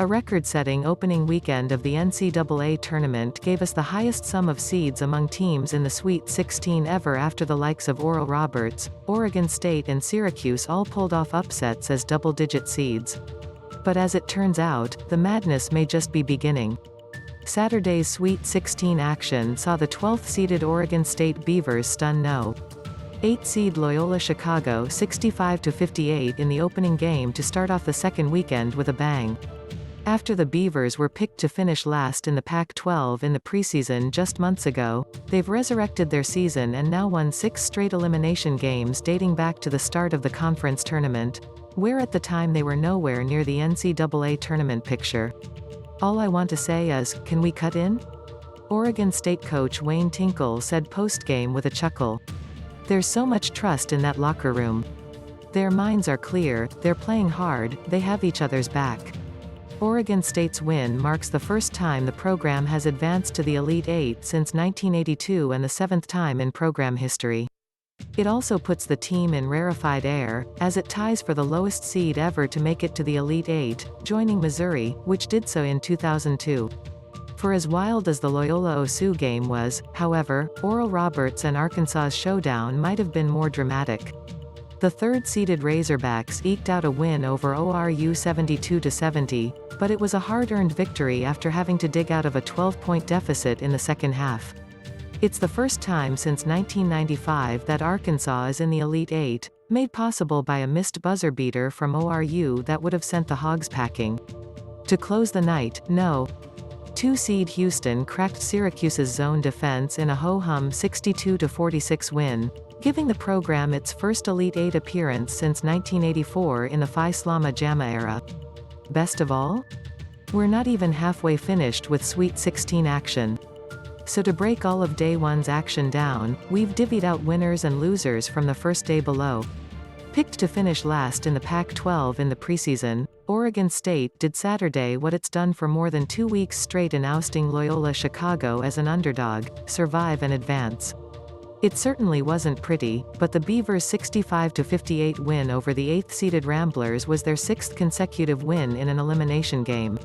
A record-setting opening weekend of the NCAA Tournament gave us the highest sum of seeds among teams in the Sweet 16 ever after the likes of Oral Roberts, Oregon State and Syracuse all pulled off upsets as double-digit seeds. But as it turns out, the madness may just be beginning. Saturday's Sweet 16 action saw the 12th-seeded Oregon State Beavers stun No. 8-seed Loyola Chicago 65-58 in the opening game to start off the second weekend with a bang. After the Beavers were picked to finish last in the Pac-12 in the preseason just months ago, they've resurrected their season and now won 6 straight elimination games dating back to the start of the conference tournament, where at the time they were nowhere near the NCAA tournament picture. All I want to say is, can we cut in? Oregon State coach Wayne Tinkle said postgame with a chuckle. There's so much trust in that locker room. Their minds are clear, they're playing hard, they have each other's back. Oregon State's win marks the first time the program has advanced to the Elite Eight since 1982 and the 7th time in program history. It also puts the team in rarefied air, as it ties for the lowest seed ever to make it to the Elite Eight, joining Missouri, which did so in 2002. For as wild as the Loyola-OSU game was, however, Oral Roberts and Arkansas's showdown might have been more dramatic. The third-seeded Razorbacks eked out a win over ORU 72-70, but it was a hard-earned victory after having to dig out of a 12-point deficit in the second half. It's the first time since 1995 that Arkansas is in the Elite Eight, made possible by a missed buzzer beater from ORU that would have sent the Hogs packing. To close the night, No. 2-seed Houston cracked Syracuse's zone defense in a ho-hum 62-46 win, giving the program its first Elite Eight appearance since 1984 in the Phi Slama Jama era. Best of all? We're not even halfway finished with Sweet 16 action. So to break all of Day 1's action down, we've divvied out winners and losers from the first day below. Picked to finish last in the Pac-12 in the preseason, Oregon State did Saturday what it's done for more than 2 weeks straight in ousting Loyola Chicago as an underdog: survive and advance. It certainly wasn't pretty, but the Beavers' 65-58 win over the 8th-seeded Ramblers was their 6th consecutive win in an elimination game.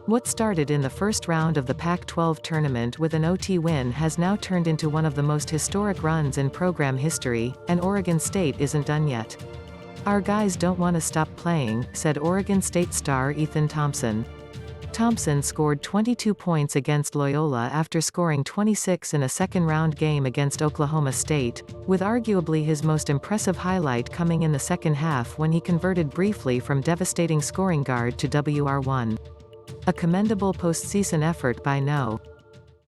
What started in the first round of the Pac-12 tournament with an OT win has now turned into one of the most historic runs in program history, and Oregon State isn't done yet. Our guys don't want to stop playing, said Oregon State star Ethan Thompson. Thompson scored 22 points against Loyola after scoring 26 in a second-round game against Oklahoma State, with arguably his most impressive highlight coming in the second half when he converted briefly from devastating scoring guard to WR1. A commendable postseason effort by No.